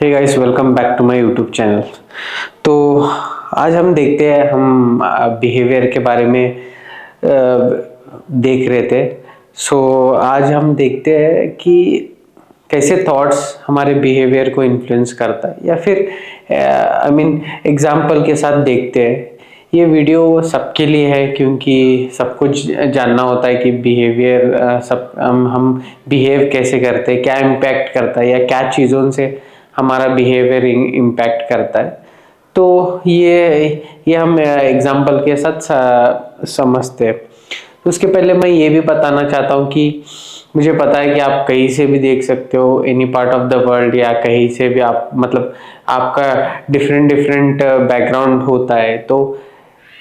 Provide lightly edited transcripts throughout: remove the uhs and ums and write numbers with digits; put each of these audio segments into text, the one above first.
Hey guys, welcome back to my YouTube channel. तो आज हम देखते हैं, हम बिहेवियर के बारे में देख रहे थे। आज हम देखते हैं कि कैसे थॉट्स हमारे बिहेवियर को इन्फ्लुएंस करता है, या फिर एग्जाम्पल के साथ देखते हैं। ये वीडियो सबके लिए है क्योंकि सब कुछ जानना होता है कि बिहेवियर हम बिहेव कैसे करते हैं, क्या इम्पैक्ट करता है, या क्या चीज़ों से हमारा बिहेवियर इम्पैक्ट करता है। तो ये हम एग्जाम्पल के साथ समझते हैं। तो उसके पहले मैं ये भी बताना चाहता हूँ कि मुझे पता है कि आप कहीं से भी देख सकते हो, any part of the world, या कहीं से भी आप मतलब आपका डिफरेंट डिफरेंट बैकग्राउंड होता है। तो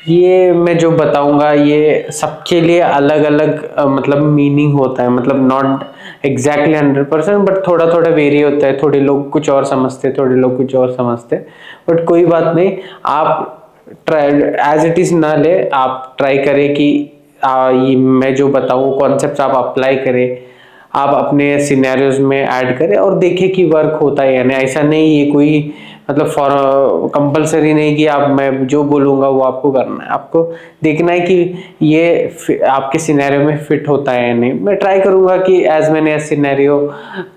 ये मैं जो बताऊंगा ये सबके लिए अलग अलग मतलब मीनिंग होता है, मतलब नॉट एग्जैक्टली 100%, बट थोड़ा थोड़ा वेरी होता है। थोड़े लोग कुछ और समझते, थोड़े लोग कुछ और समझते, बट कोई बात नहीं। आप ट्राई एज इट इज ना ले, आप ट्राई करें कि ये मैं जो बताऊँ कॉन्सेप्ट आप अप्लाई करें, आप अपने सिनेरियोज में ऐड करें और देखें कि वर्क होता है या नहीं। ऐसा नहीं ये कोई मतलब फॉर कंपलसरी नहीं कि आप मैं जो बोलूँगा वो आपको करना है। आपको देखना है कि ये आपके सिनेरियो में फिट होता है या नहीं। मैं ट्राई करूँगा कि एज मैंने सिनेरियो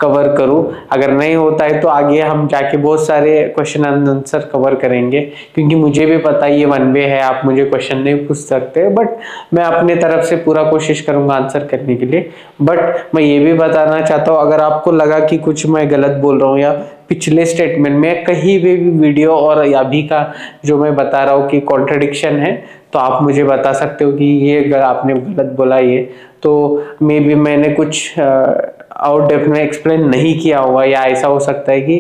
कवर करूँ। अगर नहीं होता है तो आगे हम जाके बहुत सारे क्वेश्चन एंड आंसर कवर करेंगे, क्योंकि मुझे भी पता है ये वन वे है, आप मुझे क्वेश्चन नहीं पूछ सकते, बट मैं अपने तरफ से पूरा कोशिश करूँगा आंसर करने के लिए। बट मैं ये भी बताना चाहता हूँ, अगर आपको लगा कि कुछ मैं गलत बोल रहा हूँ या पिछले स्टेटमेंट में कहीं भी वीडियो और अभी का जो मैं बता रहा हूँ कि कॉन्ट्रडिक्शन है, तो आप मुझे बता सकते हो कि ये आपने गलत बोला। ये तो मे बी मैंने कुछ आउट डेप्थ में एक्सप्लेन नहीं किया होगा, या ऐसा हो सकता है कि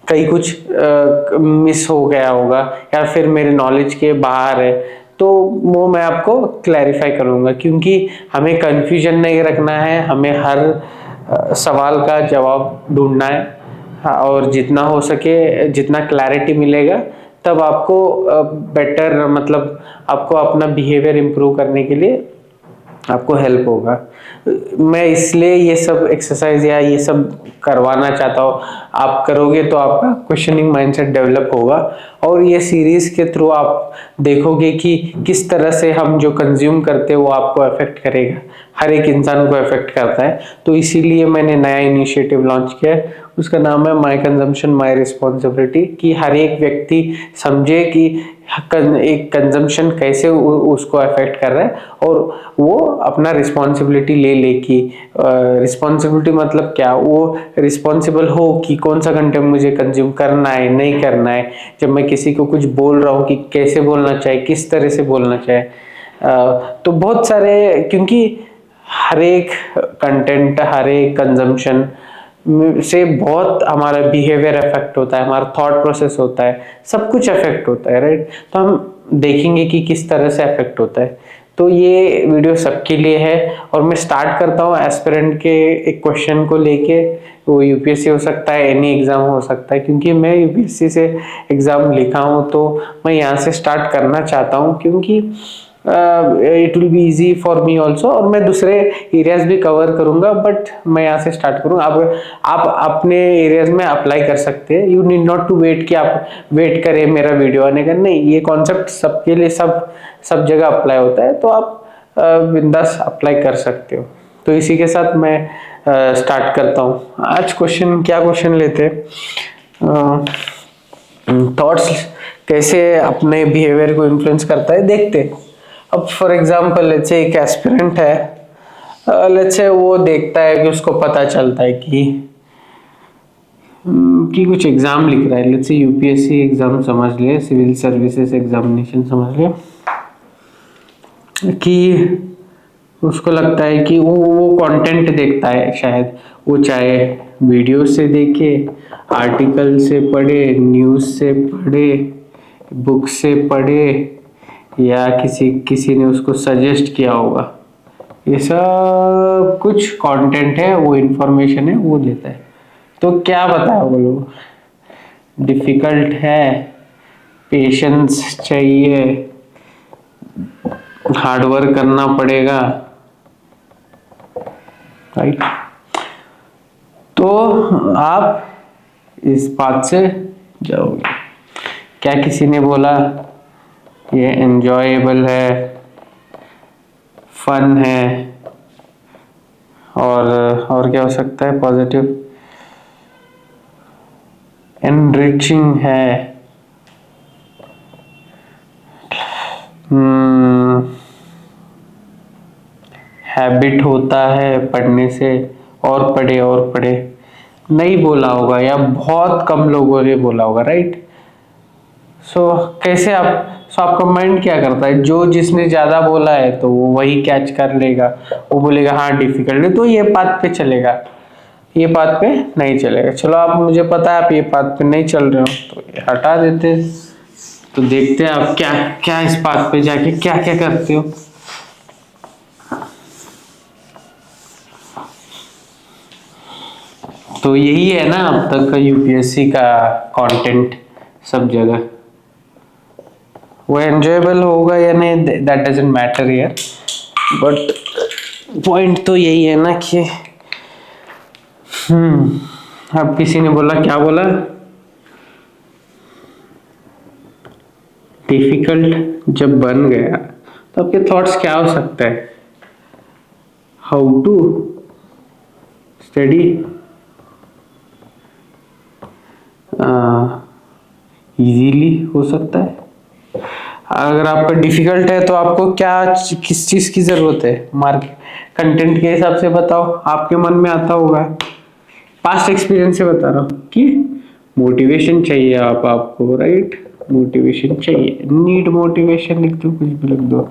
कहीं कुछ मिस हो गया होगा, या फिर मेरे नॉलेज के बाहर है, तो वो मैं आपको क्लैरिफाई करूंगा। क्योंकि हमें कंफ्यूजन नहीं रखना है, हमें हर सवाल का जवाब ढूंढना है। हाँ, और जितना हो सके, जितना क्लैरिटी मिलेगा, तब आपको बेटर मतलब आपको अपना बिहेवियर इम्प्रूव करने के लिए आपको हेल्प होगा। मैं इसलिए ये सब एक्सरसाइज या ये सब करवाना चाहता हूँ। आप करोगे तो आपका क्वेश्चनिंग माइंडसेट डेवलप होगा, और ये सीरीज के थ्रू आप देखोगे कि किस तरह से हम जो कंज्यूम करते हैं वो आपको अफेक्ट करेगा। हर एक इंसान को अफेक्ट करता है। तो इसीलिए मैंने नया इनिशिएटिव लॉन्च किया है, उसका नाम है माई कंजम्पशन माई रिस्पॉन्सिबिलिटी। कि हर एक व्यक्ति समझे कि एक कंजम्पशन कैसे उसको अफेक्ट कर रहा है, और वो अपना रिस्पॉन्सिबिलिटी ले कि रिस्पॉन्सिबिलिटी मतलब क्या, वो रिस्पॉन्सिबल हो कि कौन सा कंटेंट मुझे कंज्यूम करना है, नहीं करना है। जब मैं किसी को कुछ बोल रहा हूँ कि कैसे बोलना चाहिए, किस तरह से बोलना चाहिए। तो बहुत सारे, क्योंकि हर एक कंटेंट, हर एक कंजम्पशन से बहुत हमारा बिहेवियर अफेक्ट होता है, हमारा थॉट प्रोसेस होता है, सब कुछ अफेक्ट होता है, राइट। तो हम देखेंगे कि किस तरह से अफेक्ट होता है। तो ये वीडियो सबके लिए है, और मैं स्टार्ट करता हूँ एस्पिरेंट के एक क्वेश्चन को लेके। वो यूपीएससी हो सकता है, एनी एग्जाम हो सकता है, क्योंकि मैं यूपीएससी से एग्जाम लिखा हूँ, तो मैं यहाँ से स्टार्ट करना चाहता हूँ, क्योंकि it will be easy for me also. और मैं दूसरे एरियाज भी कवर करूंगा, बट मैं यहाँ से स्टार्ट करूंगा। आप अपने एरियाज में अप्लाई कर सकते हैं। You need not to wait कि आप वेट करें मेरा वीडियो आने का, नहीं। ये कॉन्सेप्ट सबके लिए सब जगह अप्लाई होता है, तो आप बिंदास अप्लाई कर सकते हो। तो इसी के साथ मैं स्टार्ट करता हूँ। आज क्या क्वेश्चन लेते हैं, थॉट्स कैसे अपने बिहेवियर को इन्फ्लुएंस करता है, देखते हैं। अब फॉर एग्जाम्पल लेट्स से एक एस्पिरेंट है, लेट्स से वो देखता है कि उसको पता चलता है कि कुछ एग्जाम लिख रहा है। लेट्स से यूपीएससी एग्जाम समझ ले, सिविल सर्विसेज एग्जामिनेशन समझ ले, कि उसको लगता है कि वो कंटेंट देखता है। शायद वो चाहे वीडियो से देखे, आर्टिकल से पढ़े, न्यूज़ से पढ़े, बुक से पढ़े, या किसी ने उसको सजेस्ट किया होगा। ये सब कुछ कंटेंट है, वो इंफॉर्मेशन है, वो देता है। तो क्या बताया वो लोग, डिफिकल्ट है, पेशेंस चाहिए, हार्ड वर्क करना पड़ेगा, राइट। तो आप इस पाथ से जाओगे। क्या किसी ने बोला ये एंजॉयबल है, फन है, और क्या हो सकता है पॉजिटिव, एनरिचिंग है, हैबिट होता है पढ़ने से, और पढ़े और पढ़े, नहीं बोला होगा या बहुत कम लोगों ने बोला होगा, राइट। कैसे आपका माइंड क्या करता है, जो जिसने ज्यादा बोला है तो वो वही कैच कर लेगा, वो बोलेगा हाँ डिफिकल्ट है तो ये बात पे चलेगा, ये बात पे नहीं चलेगा। चलो आप, मुझे पता है आप ये बात पे नहीं चल रहे हो तो ये हटा देते हैं। तो देखते हैं आप क्या क्या इस बात पे जाके क्या क्या करते हो। तो यही है ना अब तक का यूपीएससी का कंटेंट सब जगह। वो एंजॉयबल होगा या नहीं दैट डजंट मैटर यार, बट पॉइंट तो यही है ना कि अब किसी ने बोला, क्या बोला, डिफिकल्ट जब बन गया तो आपके थॉट्स क्या हो सकता है, हाउ टू स्टडी इजीली हो सकता है। अगर आपका डिफिकल्ट है तो आपको क्या किस चीज की जरूरत है, मार्क कंटेंट के हिसाब से बताओ, आपके मन में आता होगा। पास्ट एक्सपीरियंस से बता रहा हूँ कि मोटिवेशन चाहिए आपको, राइट, मोटिवेशन चाहिए, नीड मोटिवेशन लिख दो, कुछ भी लिख दो,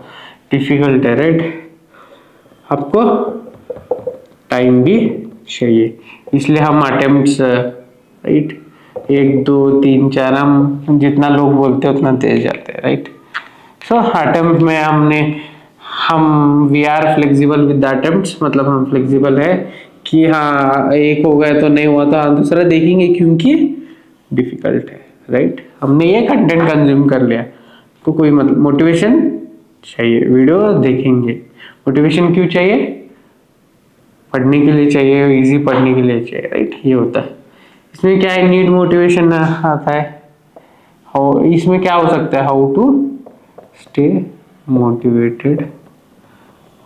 डिफिकल्ट है राइट, आपको टाइम भी चाहिए, इसलिए हम अटेम्प्ट्स राइट 1 2 3 4 हम जितना लोग बोलते हैं उतना तेज जाते हैं, राइट। सो अटेम्प्ट में हम we are flexible with the attempts, मतलब हम फ्लेक्सिबल है कि हाँ एक हो गया तो नहीं हुआ तो हाँ दूसरा देखेंगे क्योंकि डिफिकल्ट है, राइट। हमने ये कंटेंट कंज्यूम कर लिया तो कोई मतलब मोटिवेशन चाहिए, वीडियो देखेंगे। मोटिवेशन क्यों चाहिए, पढ़ने के लिए चाहिए, इजी पढ़ने के लिए चाहिए, राइट, ये होता है। इसमें क्या है, नीड मोटिवेशन आता है, हाउ, इसमें क्या हो सकता है, how to stay motivated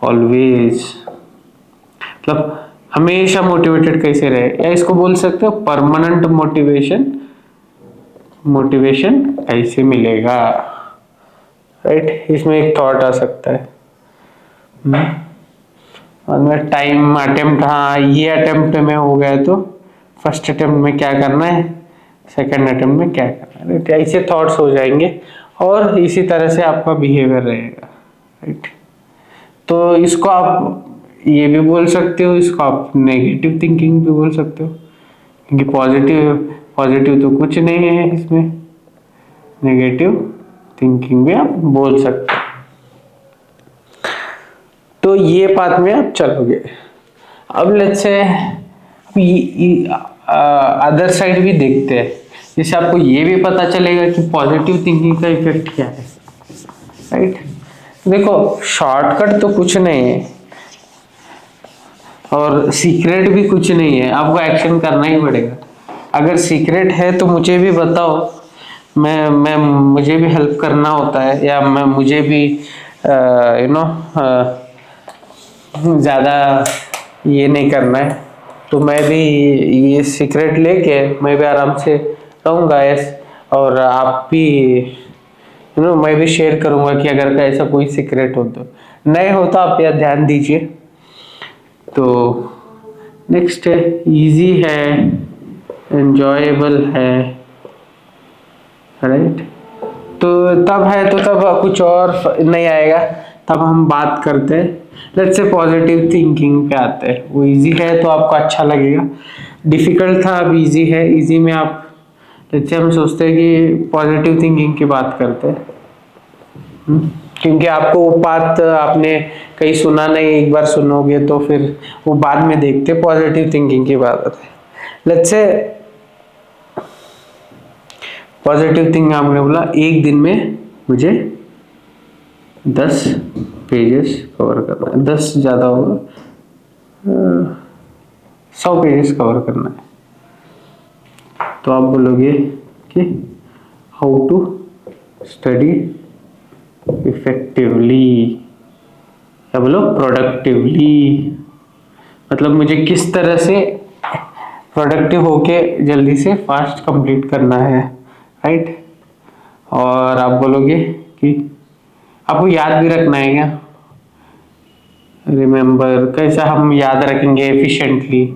always, मतलब हमेशा मोटिवेटेड कैसे रहे, या इसको बोल सकते हो परमानेंट मोटिवेशन, मोटिवेशन कैसे मिलेगा, राइट। इसमें एक थॉट आ सकता है और मैं टाइम अटेम्प्ट, हाँ ये अटेम्प्ट में हो गया तो फर्स्ट अटेम्प्ट में क्या करना है, सेकंड अटेम्प्ट में क्या करना है, राइट। ऐसे थॉट्स हो जाएंगे और इसी तरह से आपका बिहेवियर रहेगा, राइट। तो इसको आप ये भी बोल सकते हो, इसको आप नेगेटिव थिंकिंग भी बोल सकते हो, क्योंकि पॉजिटिव पॉजिटिव तो कुछ नहीं है इसमें, नेगेटिव थिंकिंग भी आप बोल सकते हो। तो ये पाथ में आप चलोगे। अब लेट्स से अदर साइड भी देखते हैं, जिससे आपको ये भी पता चलेगा कि पॉजिटिव थिंकिंग का इफेक्ट क्या है, राइट। देखो शॉर्टकट तो कुछ नहीं है और सीक्रेट भी कुछ नहीं है, आपको एक्शन करना ही पड़ेगा। अगर सीक्रेट है तो मुझे भी बताओ, मैं मुझे भी हेल्प करना होता है, या मुझे भी ज़्यादा ये नहीं करना है, तो मैं भी ये सीक्रेट लेके मैं भी आराम से रहूँगा, और आप भी मैं भी शेयर करूँगा कि अगर का ऐसा कोई सीक्रेट हो तो, नहीं हो तो आप यार ध्यान दीजिए। तो नेक्स्ट है इजी है, एंजॉयबल है, राइट। तो तब है तो तब कुछ और नहीं आएगा, तब हम बात करते हैं लेट्स से पॉजिटिव थिंकिंग पे आते हैं। वो इजी है तो आपको अच्छा लगेगा, डिफिकल्ट था अब इजी है, इजी में आप लेट्स से हम सोचते हैं कि पॉजिटिव थिंकिंग की बात करते हैं, क्योंकि आपको वो बात आपने कहीं सुना नहीं, एक बार सुनोगे तो फिर वो बाद में देखते पॉजिटिव थिंकिंग की बात आती है। लेट्स से पॉजिटिव थिंकिंग आपने बोला एक दिन में मुझे 10 पेजेस कवर करना है, 10 ज़्यादा होगा, 100 पेजेस कवर करना है। तो आप बोलोगे कि हाउ टू स्टडी इफेक्टिवली, या बोलो प्रोडक्टिवली, मतलब मुझे किस तरह से प्रोडक्टिव होके जल्दी से फास्ट कंप्लीट करना है, राइट। और आप बोलोगे कि आपको याद भी रखना है क्या, रिमेम्बर, कैसा हम याद रखेंगे एफिशिएंटली,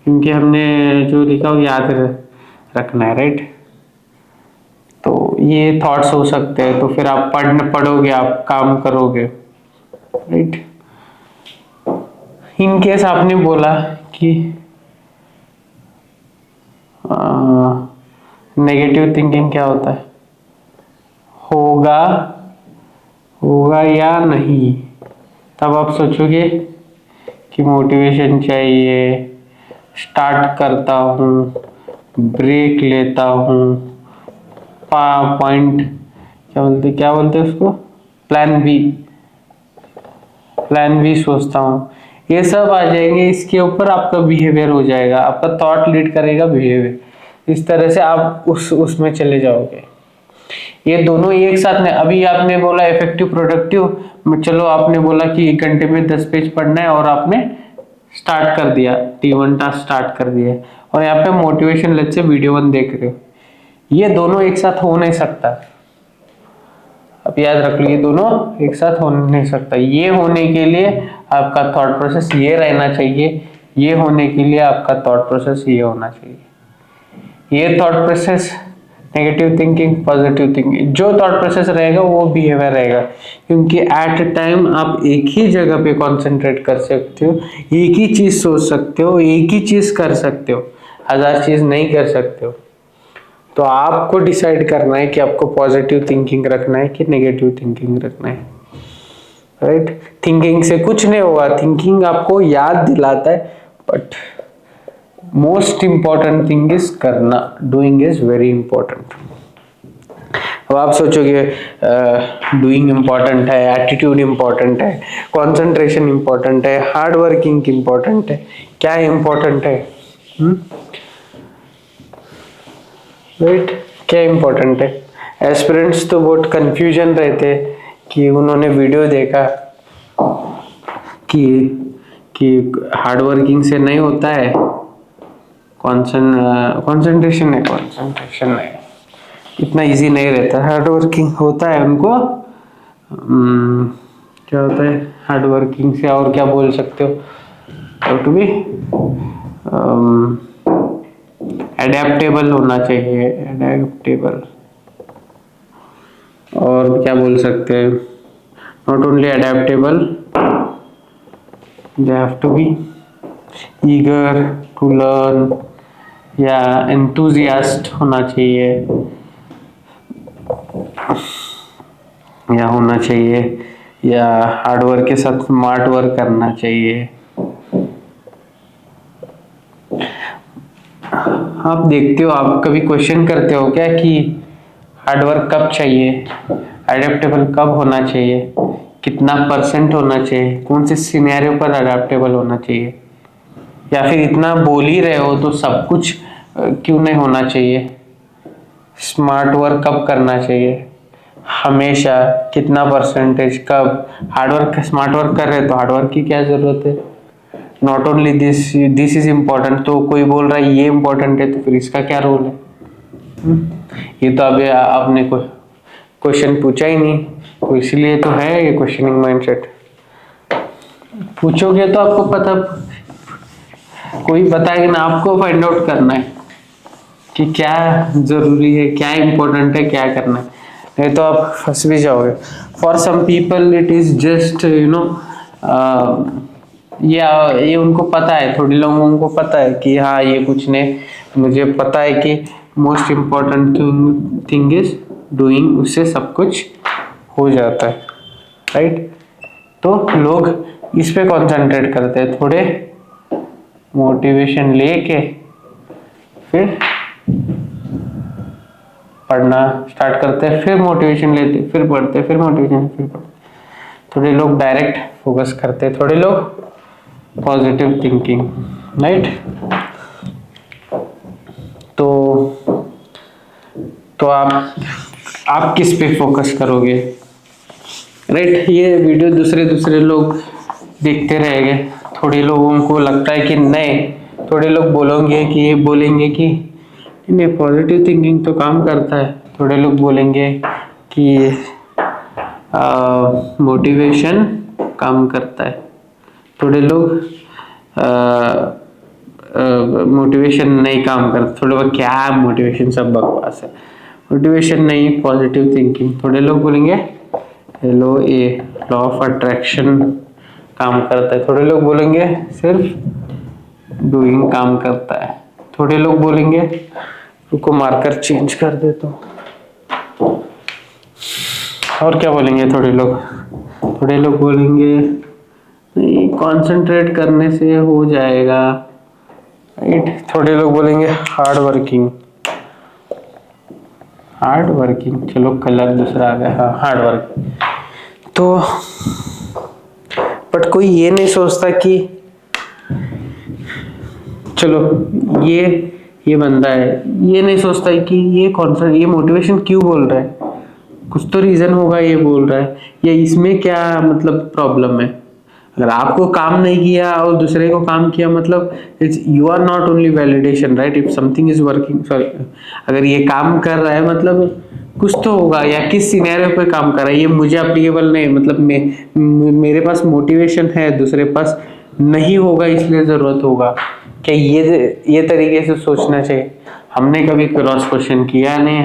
क्योंकि हमने जो लिखा वो याद रखना है, राइट। तो ये थॉट्स हो सकते हैं, तो फिर आप पढ़ोगे, आप काम करोगे, राइट। इन केस आपने बोला कि नेगेटिव थिंकिंग क्या होता है, होगा होगा या नहीं, तब आप सोचोगे कि मोटिवेशन चाहिए, स्टार्ट करता हूँ, ब्रेक लेता हूँ, पॉइंट क्या बोलते उसको, प्लान बी सोचता हूँ, ये सब आ जाएंगे। इसके ऊपर आपका बिहेवियर हो जाएगा, आपका थॉट लीड करेगा बिहेवियर, इस तरह से आप उसमें चले जाओगे। ये दोनों एक साथ में, अभी आपने बोला इफेक्टिव प्रोडक्टिव, चलो आपने बोला कि 1 घंटे में 10 पेज पढ़ना है और आपने स्टार्ट कर दिया, T1 टास्क स्टार्ट कर दिया, और यहाँ पे मोटिवेशन लेट से वीडियो 1 देख रहे हो, ये दोनों एक साथ हो नहीं सकता। अब याद रख लो, ये दोनों एक साथ हो नहीं सकता। ये होने के लिए आपका थॉट प्रोसेस ये रहना चाहिए, ये होने के लिए आपका थॉट प्रोसेस ये होना चाहिए। ये thought process negative thinking, positive thinking, जो थॉट प्रोसेस रहेगा वो बिहेवियर रहेगा, क्योंकि एट अ टाइम आप एक ही जगह पे कंसंट्रेट कर सकते हो, एक ही चीज सोच सकते हो, एक ही चीज कर सकते हो, 1000 चीज नहीं कर सकते हो। तो आपको डिसाइड करना है कि आपको पॉजिटिव थिंकिंग रखना है कि नेगेटिव थिंकिंग रखना है, राइट। थिंकिंग से कुछ नहीं होगा, थिंकिंग आपको याद दिलाता है, but most important thing is करना, डूइंग इज वेरी इंपॉर्टेंट। अब आप सोचोगे डूइंग इंपॉर्टेंट है, एटीट्यूड इंपॉर्टेंट है, कंसंट्रेशन इंपॉर्टेंट है, हार्ड वर्किंग इंपॉर्टेंट है, क्या इंपॉर्टेंट है, राइट, क्या इंपॉर्टेंट है। एस्पिरेंट्स तो बहुत कंफ्यूजन रहते कि उन्होंने वीडियो देखा कि हार्ड वर्किंग से नहीं होता है, कंसंट्रेशन नहीं, इतना इजी नहीं रहता, हार्ड वर्किंग होता है उनको। क्या होता है हार्ड वर्किंग से, और क्या बोल सकते हो, टू बी एडेप्टेबल होना चाहिए, एडेप्टेबल, और क्या बोल सकते हैं, not only adaptable, they have to be eager to learn, या एंथुजियास्ट होना चाहिए, या होना चाहिए, या हार्ड वर्क के साथ स्मार्ट वर्क करना चाहिए। आप देखते हो, आप कभी क्वेश्चन करते हो क्या कि हार्ड वर्क कब चाहिए, एडेप्टेबल कब होना चाहिए, कितना % होना चाहिए, कौन से सिनेरियो पर एडेप्टेबल होना चाहिए, या फिर इतना बोल ही रहे हो तो सब कुछ क्यों नहीं होना चाहिए, स्मार्ट वर्क कब करना चाहिए, हमेशा, कितना %, कब, हार्ड वर्क स्मार्ट वर्क कर रहे हैं तो हार्ड वर्क की क्या जरूरत है, not only this is important, तो कोई बोल रहा है ये इम्पोर्टेंट है तो फिर इसका क्या रोल है। ये तो अभी आपने क्वेश्चन पूछा ही नहीं, तो इसलिए तो है ये क्वेश्चनिंग माइंडसेट। पूछोगे तो आपको पता, कोई बताएगा ना, आपको फाइंड आउट करना है कि क्या जरूरी है, क्या इम्पोर्टेंट है, क्या करना है, नहीं तो आप फंस भी जाओगे। For some people it is just ये उनको पता है, थोड़ी लोगों को पता है कि हाँ ये कुछ नहीं, मुझे पता है कि most important thing is doing, उससे सब कुछ हो जाता है, राइट। तो लोग इस पे कॉन्सेंट्रेट करते हैं, थोड़े मोटिवेशन लेके फिर पढ़ना स्टार्ट करते हैं, फिर मोटिवेशन लेते, फिर पढ़ते, फिर मोटिवेशन, फिर पढ़ते। थोड़े लोग डायरेक्ट फोकस करते हैं, थोड़े लोग पॉजिटिव थिंकिंग, राइट। तो तो आप किस पे फोकस करोगे, राइट। ये वीडियो दूसरे लोग देखते रहेंगे, थोड़े लोगों को लगता है कि नहीं, थोड़े लोग बोलेंगे कि नहीं पॉजिटिव थिंकिंग तो काम करता है, थोड़े लोग बोलेंगे कि मोटिवेशन काम करता है, थोड़े लोग मोटिवेशन नहीं काम करता, थोड़े लोग क्या मोटिवेशन सब बकवास है, मोटिवेशन नहीं पॉजिटिव थिंकिंग। थोड़े लोग बोलेंगे हेलो ये लॉ ऑफ अट्रैक्शन काम करता है, थोड़े लोग बोलेंगे सिर्फ डूइंग काम करता है, थोड़े लोग बोलेंगे रुको मार्कर चेंज कर देता हूँ, और क्या बोलेंगे थोड़े लोग बोलेंगे नहीं कंसंट्रेट करने से हो जाएगा, राइट। थोड़े लोग बोलेंगे हार्ड वर्किंग, चलो कलर दूसरा आ गया, हाँ हार्ड वर्किंग। तो बट कोई ये नहीं सोचता कि चलो ये बंदा है, ये नहीं सोचता है कि ये मोटिवेशन क्यों बोल रहा है, कुछ तो रीजन होगा ये बोल रहा है, या इसमें क्या मतलब प्रॉब्लम है। अगर आपको काम नहीं किया और दूसरे को काम किया, मतलब it's you are not only validation, right. If something is working, sorry, अगर ये काम कर रहा है मतलब कुछ तो होगा, या किस सिनेरियो पे काम कर रहा है, ये मुझे अप्लीकेबल नहीं, मतलब मेरे पास मोटिवेशन है, दूसरे पास नहीं होगा, इसलिए जरूरत होगा क्या, ये तरीके से सोचना चाहिए। हमने कभी क्रॉस क्वेश्चन किया नहीं,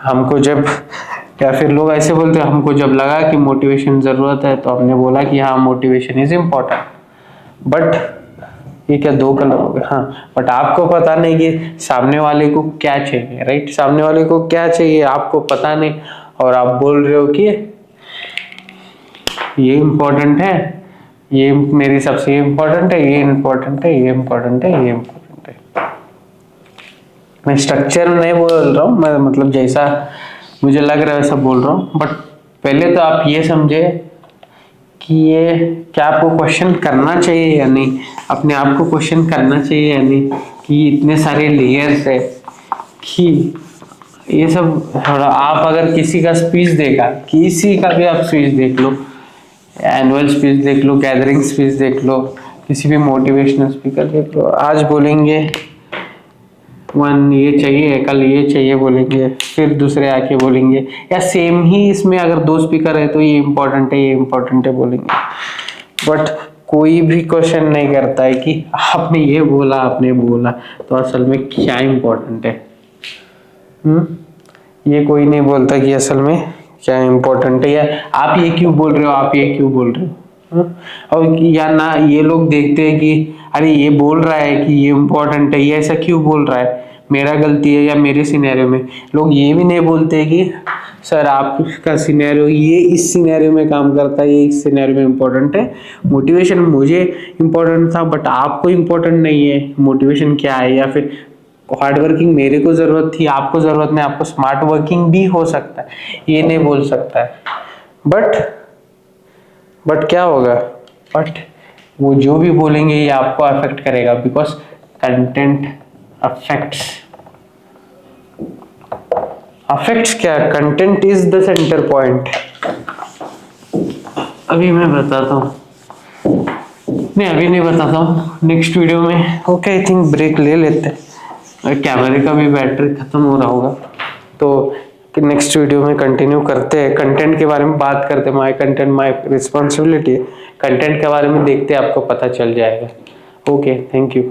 हमको जब, या फिर लोग ऐसे बोलते हैं, हमको जब लगा कि मोटिवेशन जरूरत है तो हमने बोला कि हाँ मोटिवेशन इज इम्पोर्टेंट। बट ये क्या दो कलर हो गए, हाँ, बट आपको पता नहीं कि सामने वाले को क्या चाहिए, राइट। सामने वाले को क्या चाहिए आपको पता नहीं, और आप बोल रहे हो कि ये इम्पोर्टेंट है, ये मेरी सबसे इम्पोर्टेंट है, ये इम्पोर्टेंट है, ये इम्पोर्टेंट है, ये इम्पोर्टेंट है। मैं स्ट्रक्चर नहीं बोल रहा हूँ, मैं मतलब जैसा मुझे लग रहा है वैसा बोल रहा हूँ। बट पहले तो आप ये समझे कि ये क्या आपको क्वेश्चन करना चाहिए या नहीं, अपने आप को क्वेश्चन करना चाहिए या नहीं, कि इतने सारे लेयर्स है कि ये सब। थोड़ा आप अगर किसी का स्पीच देखा, किसी का भी आप स्पीच देख लो, एनुअल स्पीच देख लो, गैदरिंग स्पीच देख लो, किसी भी मोटिवेशनल स्पीकर देख लो, आज बोलेंगे वन ये चाहिए, कल ये चाहिए बोलेंगे, फिर दूसरे आके बोलेंगे, या सेम ही इसमें अगर दो स्पीकर है तो ये इम्पोर्टेंट है, ये इम्पोर्टेंट है बोलेंगे। बट कोई भी क्वेश्चन नहीं करता है कि आपने ये बोला तो असल में क्या इम्पोर्टेंट है। ये कोई नहीं बोलता कि असल में क्या इम्पोर्टेंट है, या आप ये क्यों बोल रहे हो, आप ये क्यों बोल रहे हो। और या ना ये लोग देखते हैं कि अरे ये बोल रहा है कि ये इम्पोर्टेंट है, ये ऐसा क्यों बोल रहा है, मेरा गलती है, या मेरे सिनेरियो में। लोग ये भी नहीं बोलते कि सर आपका सिनेरियो ये इस सिनेरियो में काम करता है, ये इस सिनेरियो में इम्पोर्टेंट है, मोटिवेशन मुझे इम्पोर्टेंट था बट आपको इम्पोर्टेंट नहीं है, मोटिवेशन क्या है। या फिर हार्ड वर्किंग मेरे को जरूरत थी, आपको जरूरत नहीं, आपको स्मार्ट वर्किंग भी हो सकता है, ये नहीं बोल सकता है। बट क्या होगा, बट वो जो भी बोलेंगे ये आपको अफेक्ट करेगा, बिकॉज कंटेंट अफेक्ट्स क्या, content is the centre point. अभी मैं बताता हूँ, नहीं अभी नहीं बताता हूँ, नेक्स्ट वीडियो में। ओके, आई थिंक ब्रेक ले लेते हैं, कैमरे का भी बैटरी खत्म हो रहा होगा, तो नेक्स्ट वीडियो में कंटिन्यू करते हैं, कंटेंट के बारे में बात करते हैं। My content my responsibility, content के बारे में देखते हैं, आपको पता चल जाएगा। Okay, thank you.